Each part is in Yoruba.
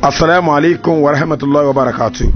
Assalamu alaikum wa rahmatullahi wa barakatuh.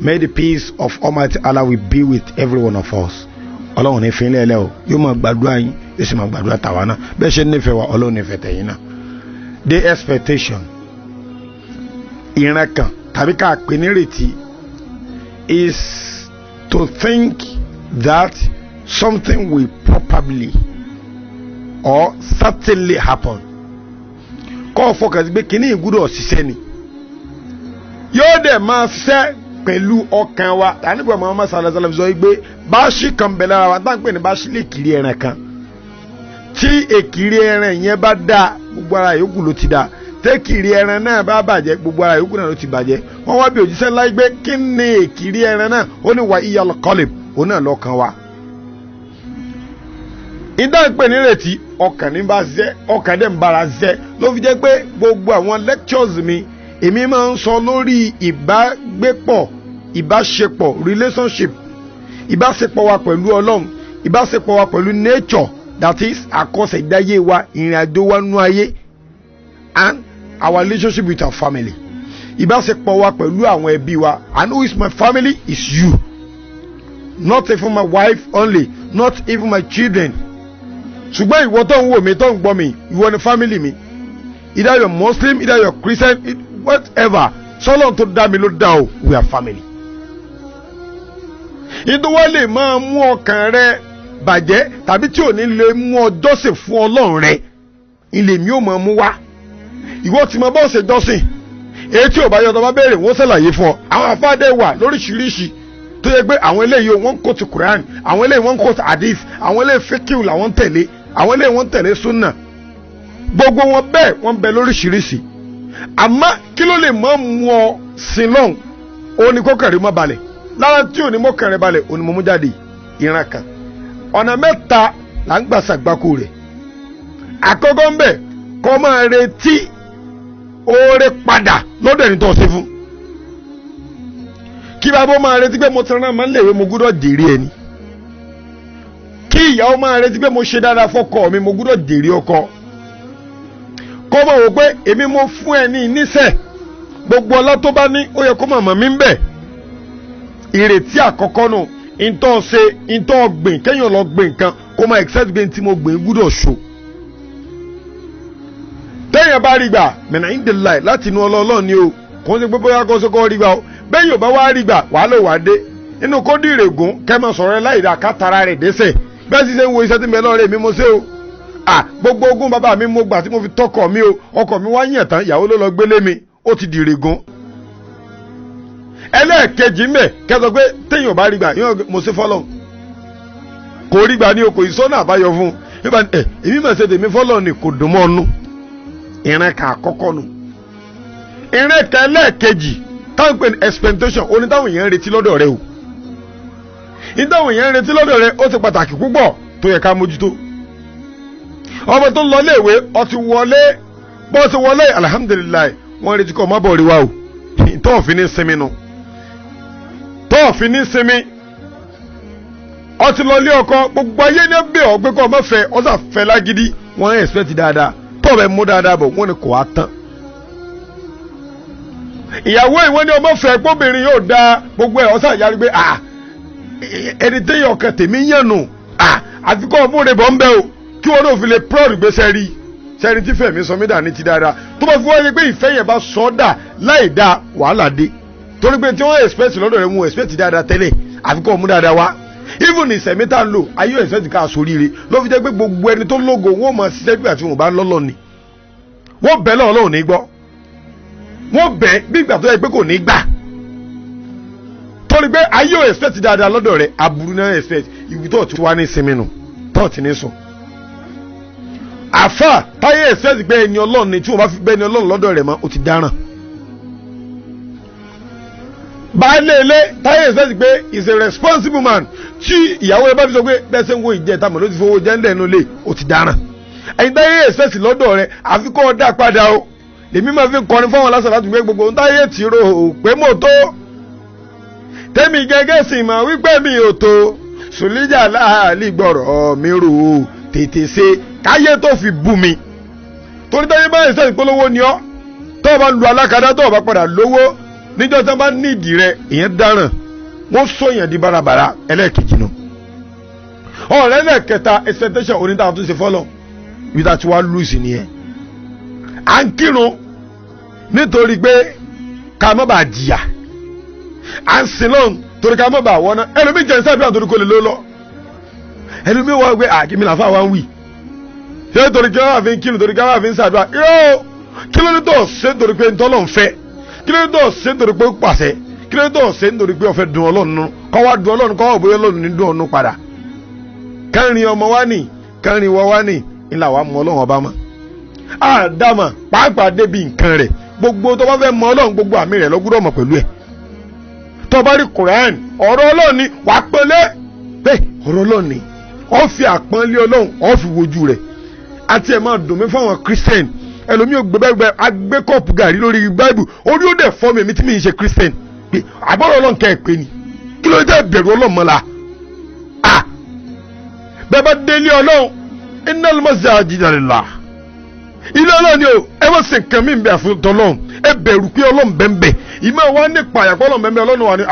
May the peace of Almighty Allah will be with every one of us. Ọlọ́run ní fi ilé o yóò máa gbàdúrà yín yóò sì máa gbàdúrà tàwa náà bẹ́ẹ̀ ṣe nífẹ̀ẹ́ wa Ọlọ́run nífẹ̀ẹ́ tẹ̀yin náà. The expectation ìran kan tàbí ká pè ní ìrètí is to think that something will probably or certainly happen. Kọ́ fọkàn sí pé kíní ìgbúdọ̀ ṣiṣẹ́ ni yóò dẹ̀ máa ṣiṣẹ́ pẹ̀lú ọkàn wa àníbọ̀ Muhammad sallallahu alaihi wasallam sọ pé báṣì kan bẹ̀ lára wa táwọn pè ní báṣì lè kiri ẹran kan tí èkìrí ẹran yẹn bá dá gbogbo ara yòókù ló ti dá tẹ́kìrí ẹran náà bá bàjẹ́ gbogbo ara yòókù náà ló ti bàjẹ́ wọ́n wá bí òjíṣẹ́ láì gbé kí ni èkìrí ẹran náà ó ní wà iyal qalb ó náà lọ́kàn wa. ìdáǹpẹ̀ nírètí ọkàn ní bá ṣiṣẹ́ ọkàn dẹ̀ ń bára ṣiṣẹ́ ló fi jẹ́ pé gbogbo àwọn lectures mi èmi máa ń sọ lórí ìbágbépọ̀ ìbáṣepọ̀ relationship ìbáṣepọ̀ wa pẹ̀lú Ọlọ́run ìbáṣepọ̀ wa pẹ̀lú nature that is àkọsẹ̀ ìdáyé wa ìrìn àjò wa nú ayé and our relationship with our family ìbáṣepọ̀ wa pẹ̀lú àwọn ẹbí wa and who is my family is you, not even my wife only, not even my children. Ṣùgbọ́n ìwọ tó ń wò mí tó ń gbọ́ mi ìwọ ni family mi, either you're Muslim either you're Christian whatever sọlọ́n tó dá mi ló dá o, we are family. ìdúwọ́ lè máa mú ọkàn rẹ bàjẹ́ tàbí tí ò ní lè mú ọ jọ́sìn fún Ọlọ́run rẹ ilé mi ò máa mú wá. Ìwọ tí mo bá ṣe jọ́sìn èyí tí ò bá yọ tó bá béèrè wọ́n ṣàlàyé fún ọ. Àwọn àfáàdé wà lóríṣiríṣi tó yẹ pé àwọn eléyìí wọ́n ń kó ti Quran, àwọn eléyìí wọ́n ń kó ti hadith, àwọn eléyìí fíkìw làwọn ń tẹ̀lé, àwọn eléyìí wọ́n ń tẹ̀lé sunna. Gbogbo wọn bẹ́ẹ̀ wọ́n bẹ lóríṣiríṣi. Àmọ́ kí ló lè mọ́ mú ọ sin lọ́hùn ó ní kókàrí mọ́ balẹ̀ lára tí ò ní mọ́ kàrí balẹ̀ ó ní mo mú jáde ìran kan. Ọ̀nà mẹ́ta là ń gbà ṣàgbákò rẹ̀. Àkọ́kọ́ ń bẹ̀ kọ́ máa retí oore padà lọ́dọ̀ ẹni tó ṣe fún. Kí bàbá máa retí pé mo ti rán máa ń léwé mo gbúdọ̀ jèrè ẹni. Kí ìyàwó máa retí pé mo ṣe dáadáa fọ́kọ mi mo gbúdọ̀ jèrè ọkọ. Kọ́ mọ̀ wò pé èmi mo fún ẹ ní níṣẹ́ gbogbo ọlá tó bá ní ó yẹ kó màmá mi ń bẹ̀. Ìrètí àkọ́kọ́ nù ìtọ́ ṣe ìtọ́ gbìn kéèyàn lọ gbìn nǹkan kó máa accept gbé tí mo gbìn gbúdọ̀ ṣo. Téèyàn bá rí gbà mẹ́nà ìdílé láti inú ọlọ́ọ̀lọ́ ni o kò ń ṣe pé bóyá kó ṣe kó rí gbà o bẹ́ẹ̀ yóò bá wá rí gbà wàá lò wá dé inú kó dì règùn kẹ́mọ̀ sọ̀rọ̀ láì dá kátara rẹ̀ dẹ́sẹ̀ bẹ́ẹ̀ sì ṣe ń wo iṣẹ́ tí mi lọ́ọ̀rẹ́ mi mo ṣe o. Gbogbo ogún bàbá mi mo gbà tí mo fi tọkọ mi o ọkọ mi wá yàn tán ìyàwó ló lọ gbélé mi ó ti dì règùn. Ẹlẹ́ẹ̀kejì mẹ́ kẹ́sọ̀ pé téèyàn bá rí gbà yóò mo ṣe fọ́lọ́ kò rí gbà ní o kò ìsọ́nà àbáyọ fún un èmi mà ṣe tèmi fọ́lọ́ ni kò dùn mọ́ ọ́nú. Ìran kan àkọ́kọ́ nù. Ìran kan ẹlẹ́ẹ̀kejì táwọn pè ní expectation oní táwọn èèyàn ń retí lọ́dọ̀ rẹ o. Ìdáwọn èèyàn ń retí lọ́dọ̀ rẹ ó ti pàtàkì púpọ̀ tó yẹ ká mójútó. Ọmọ tó ń lọ léèwé ó ti wọlé bó ti wọlé alhamdulilayi wọ́n retí kọ́ ọmọ bọ̀ rí wa o. Tọ́ọ̀fin ní sinmi nu. Tọ́ọ̀fin ní sinmi. Ó ti lọ lé ọkọ gbogbo ayé ní bẹ́ẹ̀ ọ pé kọ́ ọmọ fẹ́ ọ sà fẹ́ lágídí wọ́n ń expect dáadáa tọ́ọ̀bẹ mú dáadáa bọ̀ wọ́n ní kò wá tán. Ìyàwó ìwé ni ọmọ fẹ́ gbóbìnrin yóò da gbogbo ẹ̀ ọ̀sán ìyá rí pé ẹni téèyàn ọkàn tèmi yàn nù àfikún ọmọ rẹ̀ bọ̀ ń bẹ́ o kí wọn náà fi lè prọ́ọ̀rù gbé sẹ́rí tí fẹ̀mí sọ mí dà ní ti dáadáa tó bá fi wáyé pé ìfẹ́ yẹn bá sọ ọ́ dà láì dá wàhálà dé torí pé tí wọ́n expect lọ́dọ̀ rẹ̀ mú expect dáadáa tẹ́lẹ̀ àfikún ọmọ dáadáa wá even ìsẹ̀mí tá ń lò ayé expect ká sóríire ló fi jẹ́ pé gbogbo ẹni tó lógo wọ́n máa ṣiṣẹ́ bí àti wọn bá lọ́lọ́ ni wọ́n bẹ̀ lọ́wọ́ ní gbọ́ wọ́n bẹ̀ bí ìgbà tó yẹ pé kò ní gbà torí pé ayé ò expect dáadáa lọ́dọ̀ rẹ̀ aburú náà expect ìwé tó ti wá ní sinmi nù tó ti ní sùn. Àfà táyé expect pé ẹni Ọlọ́run ni tí wọ́n bá fi gbé ẹni Ọlọ́run lọ́dọ̀ rẹ̀ mọ́ ó ti dáràn. Baálé ilé táyé expect pé is a responsible man tí ìyàwó rẹ̀ bá fi sọ pé bẹ́ẹ̀ sẹ́ ń wo ìjẹta mọ̀ ló ti fowó jẹ́ńdẹ̀ nínú ilé ó ti dáràn. Ẹ̀yin táyé expect lọ́dọ̀ rẹ̀ àfikún ọ̀dà padà o lèmi máa fi kọrin fáwọn lásán láti gbé gbogbo ohun táyé tì ro pé mo tó tẹ́mi gẹ́gẹ́ sì máa wípé mi ò tó sùlíjà láàlì gbọ́rọ̀ mi rò ó tètè ṣe káyé tó fi bù mí torí táyé bá ìṣẹ́ ìpolówó ni ọ́ tó o bá lu alákadá tó o bá padà lówó níjọ́ tó bá nídìí rẹ ìyẹn dáràn wọ́n sọ̀yàn di barabara ẹlẹ́ẹ̀kejì nù. ọ̀rẹ́ ẹlẹ́ẹ̀kẹta expectation oníta tó ṣe fọ́lọ̀ ibi tá a ti wá lùsì nìyẹn. à ń kírun nítorí pé ká má bàa jìyà à ń sin lọ́n torí ká má bàa wọ́n náà ẹlòmíì jẹ́ sábẹ́ àtòrí kò lè ló lọ ẹlòmíì wọ́n gbé àkíní làfà wá ń wì ṣé torí kí wọ́n wà fi ń kírun torí kí wọ́n wà fi ń ṣàdúrà yóò kí ló ní tó ṣe torí pé ntọ́lọ́ ń fẹ́ kí ló ní tó ṣe torí pé ó pàṣẹ kí ló ní tó ṣe nítorí pé ó fẹ́ dùn Ọlọ́run kọ́ wá dùn Ọlọ́run kọ́ wá bóyá Ọlọ́run ní dùn ọ̀nù padà kẹrin ọmọ wa nì kẹrin wọ wa nì ńlá wa mọ Ọlọ́run ọba mọ́ àdàmà pàápàá débi nǹkan rẹ̀ gbogbo tó bá fẹ́ mọ Ọlọ́run gbogbo àmì rẹ̀ lọ́gbọ́dọ̀ mọ̀ pẹ̀lú ẹ̀ tó bá rí Quran ọ̀rọ̀ Ọlọ́run ni wàá pẹ́lẹ́ bẹ́ẹ̀ ọ̀rọ̀ Ọlọ́run ni ó fi àpọ́nlé Ọlọ́run ó fi wojú rẹ̀ àti ẹ̀ máa dùn mí fáwọn Christian ẹlòmíì gbẹgbẹ agbé kọ́ọ̀pù gàrí lórí Bible orí ó dẹ̀ fọ́ mi èmi tí mi ń ṣe Christian pé àbọ̀rọ̀ Ọlọ́run kẹ́ ẹ̀ pé ni kí ló dé bẹ̀rù Ọlọ́run mọ́la bẹ́ẹ̀ bá délé Ọlọ́run innal masajida lillah ilé Ọlọ́run ni o ẹ wọ́n sì kàn mí bẹ́ẹ̀ fún tọ́lọ́run ẹ bẹ̀rù pé Ọlọ́run bẹ́ẹ̀ ìmọ̀ wa ní pàyàpọ̀ Ọlọ́run bẹ́ẹ̀ Ọlọ́run wa ni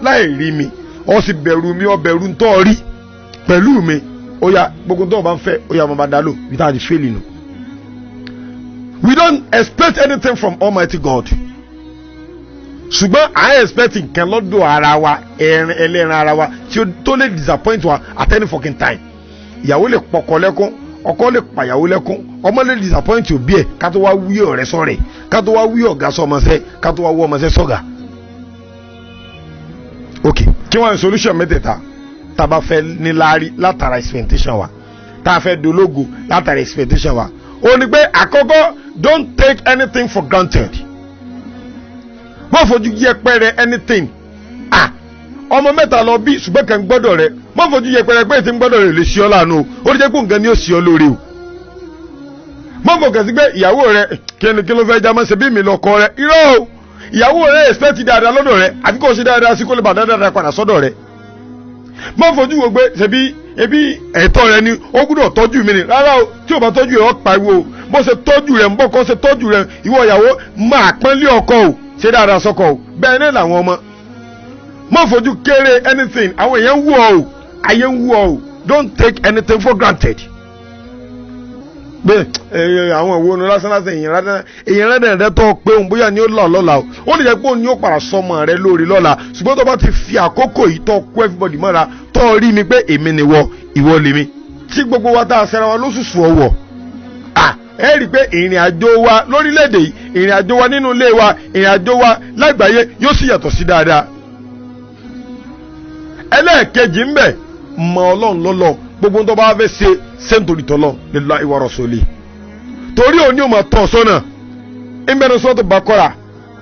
láì rí mi ọ sì bẹ̀rù mi ọ bẹ̀rù ń tọ́ rí pẹ̀lú mi ó yá gbogbo tó o bá ń fẹ́ ó yá mo bá dá lò without failing. We don't expect anything from Almighty God. ṣùgbọ́n I expect nǹkan lọ́dọ̀ ara wa ẹlẹ́ran ara wa tí ó tó lè disappoint wa at any fucking time. ìyàwó lè pọkọ lẹ́kún ọkọ lè pàyàwó lẹ́kún ọmọ lè disappoint òbí ẹ̀ ká tó wá wí ọ̀rẹ́ sọ̀rẹ́ ká tó wá wí ọ̀gá sọmọṣẹ́ ká tó wá wí ọmọṣẹ́ sọ̀gá. ok kí wọ́n ní solution mẹ́tẹ̀ẹ̀ta tá a bá fẹ́ ní láárí látara expectation wa tá a fẹ́ dológo látara expectation wa ó ní pé àkọ́kọ́ don't take anything for granted. má fojú yẹpẹrẹ anything ọmọ mẹ́ta lọ bí ṣùgbọ́n kan gbọ́dọ̀ rẹ má fojú yẹpẹrẹ pé ètí ń gbọ́dọ̀ rẹ lè ṣe ọ́ láàánú o ó lè jẹ́ pé nǹkan ni ó ṣe ọ́ lóore o. má fọkàn sí pé ìyàwó rẹ kí ló fẹ́ já má ṣe bí mi lọ kọ rẹ irọ́ o ìyàwó rẹ expect dáadáa lọ́dọ̀ rẹ àbí kò ṣe dáadáa sí kó lè bá dáadáa padà sọ́dọ̀ rẹ. má fojú wo pé ṣebí ebi ẹ̀tọ́ rẹ ni ó gbọ́dọ̀ tọ́jú mi ni rárá o tí o bá tọ́jú rẹ ó pariwo o bó ṣe tọ́jú rẹ ń bọ́ kó ṣe tọ́jú rẹ ìwọ ìyàwó máa pọ́nlé ọkọ o ṣe dáadáa sọ́kọ o bẹ́ẹ̀ náà làwọn ọmọ má fojú kéré anything àwọn èèyàn ń wú ọ o ayé ń wú ọ o don't take anything for granted. bẹ́ẹ̀ àwọn ìwo ni lásán èèyàn rẹ̀ dẹ̀ tó pé òun bóyá ni ó lọ lọ́la o ó lè jẹ́ pé òun ni ó padà sọmọ rẹ lórí lọ́la ṣùgbọ́n tó bá ti fi àkókò yìí tó kó everybody mọ́ra tó rí mi pé èmi ni ìwọ lèmi tí gbogbo wa tá a ṣẹra wa lóṣùṣù ọwọ́ ẹ rí i pé ìrìn àjò wa lórílẹ̀‐èdè yìí ìrìn àjò wa nínú ilé wa ìrìn àjò wa lágbàáyé yóò sì yàtọ̀ sí dáadáa. ẹlẹ́ẹ̀kejì ń bẹ mọ Ọlọ́run lọ́lọ́ gbogbo tó bá fẹ́ ṣe sẹ́ńtòrì tọ́lọ́ lillahi wa rasuli torí òní ò máa tọ̀ sọ́nà ìbẹ̀rù sọ́tò Baqara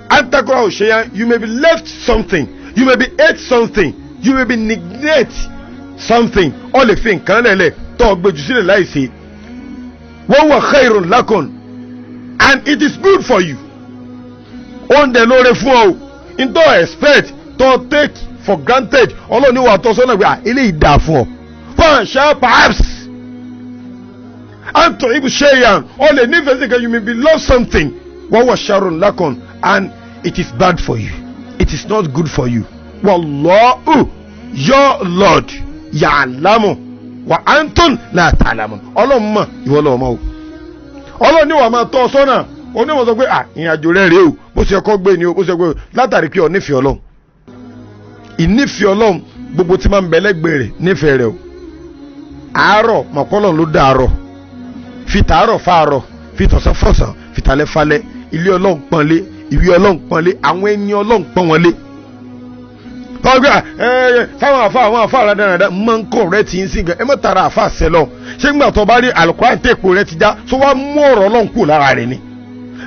antakora òṣèyàn you may be left something you may be ate something you may be neglect something ọ lè fi nǹkan lẹ̀lẹ̀ tó gbèjù sílẹ̀ láìsí wa huwa khairun lakum and it is good for you oúnjẹ lóore fún ọ ntọ́ expect tó take for granted ọlọ́ọ̀ni wà tọ́ sọ́nà pé eléyìí dáa fún ọ fún àṣà perhaps anto ibu sheyan ọ lè nífẹ̀ẹ́ sí kan you may be love something wa huwa sharrun lakum and it is bad for you it is not good for you wallahu your Lord ya'lamu wa antum la ta'lamun ọlọ́run mọ̀ ìwọ lọ́wọ́ mọ́ o ọlọ́run ní wàá máa tọ́ ọ sọ́nà onímọ̀ sọ pé ìrìn àjò rẹ̀ rèé o bó ṣe kọ́ gbé ni o bó ṣe gbé o látàrí pé ọ nífẹ̀ẹ́ ọlọ́run ìnífẹ̀ẹ́ ọlọ́run gbogbo tí máa ń bẹ lẹ́gbẹ̀ẹ́ rẹ̀ nífẹ̀ẹ́ rẹ̀ o àárọ̀ mọ̀kọ́lọ́run ló dá àárọ̀ fi tàárọ̀ fáàrọ̀ fi tọ̀sán fọ̀sán fi talẹ́ falẹ́ ilé ọlọ́run pọ́nlé ìwé ọlọ́run pọ́nlé àwọn ẹni ọlọ́run pọ́n wọn lé ọgbà táwọn àfa àwọn àfa àràdàràdà máa ń kọ rẹ ti ń sìn gan ẹ mọ tara àfa sẹlọ ṣé gbà tó bá rí Al-Qur'an tẹ̀kọ̀ rẹ ti já tó wá mú ọ̀rọ̀ ọlọ́run kúrò lára rẹ ni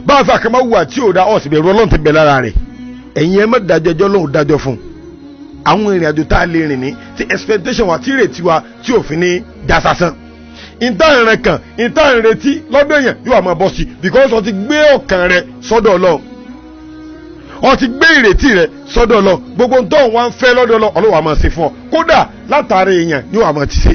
báwa fà kí n má wù àti òda ọ̀sìn bẹ̀rù ọlọ́run ti bẹ̀ lára rẹ ẹ̀yin ẹ má dájọ́ ẹjọ́ lọ́hùn dájọ́ fún àwọn ìrìn àjò tá a lè rìn ní ti expectation wa ti retí wa tí òfin ní já sásán ìta ìrìn kan ìta ìrètí lọ́dọ̀ èèyàn yóò máa bọ́ sí because ó ti gbé ọkàn rẹ sọ́dọ̀ ọlọ́run ó ti gbé ìrètí rẹ sọ́dọ̀ lọ gbogbo ntọ́ wọn fẹ́ lọ́dọ̀ lọ Ọlọ́run máa ṣe fún ọ kódà látàrí èèyàn yóò máa ti ṣe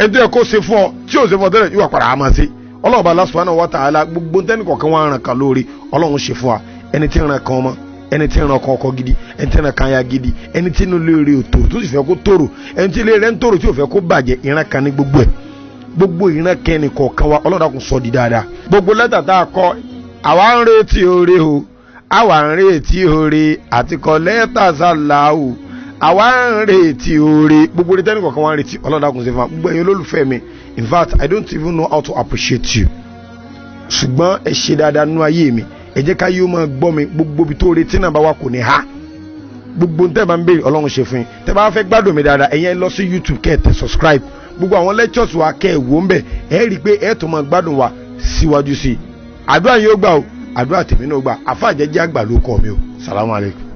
ẹni tó yẹ kó ṣe fún ọ tí yóò ṣe fún ọ tẹ́lẹ̀ yóò padà máa ṣe ọlọ́run bá Allah subhanahu wa ta'ala gbogbo tẹ́nì kọ̀ọ̀kan wọn ràn kan lórí ọlọ́run ṣe fún wa ẹni tí ń ràn kan ọmọ ẹni tí ń ràn kan ọkọ gidi ẹni tí ń ràn kan aya gidi ẹni tí inú lè rí òtò tó sì fẹ́ kó tòrò ẹni tí ilé rẹ̀ ń tòrò tí ò fẹ́ kó bàjẹ́ ìran kan ní gbogbo ẹ̀ gbogbo ìran kẹ́ni kọ̀ọ̀kan wa ọlọ́run dákun sọ di dáadáa gbogbo lẹ́tà tá a kọ àwa ń retí oore o àwa ń retí oore àti kọ lẹ́tà sálà o àwa ń retí oore gbogbo orí tẹ́ni kọ̀ọ̀kan wa ń retí ọlọ́run dákun ṣe fún wa gbogbo ẹ̀yin olólùfẹ́ mi in fact I don't even know how to appreciate you ṣùgbọ́n ẹ ṣe dáadáa nínú ayé mi ẹ jẹ́ ká yóò máa gbọ́ mi gbogbo ibi tó retí náà bá wà kò ní ha gbogbo tẹ́ bá ń béèrè ọlọ́run ṣe fún yín tẹ́ bá fẹ́ gbádùn mi dáadáa ẹ̀yin lọ sí YouTube kẹ́ ẹ tẹ subscribe gbogbo àwọn lectures wa kẹ́ ẹ wò ń bẹ̀ ẹ rí i pé ẹ tó máa gbádùn wa síwájú sí i àdúrà yóò gbà o àdúrà tèmi náà gbà àfáàjẹjẹ àgbà ló kọ mi o salamu alaykum.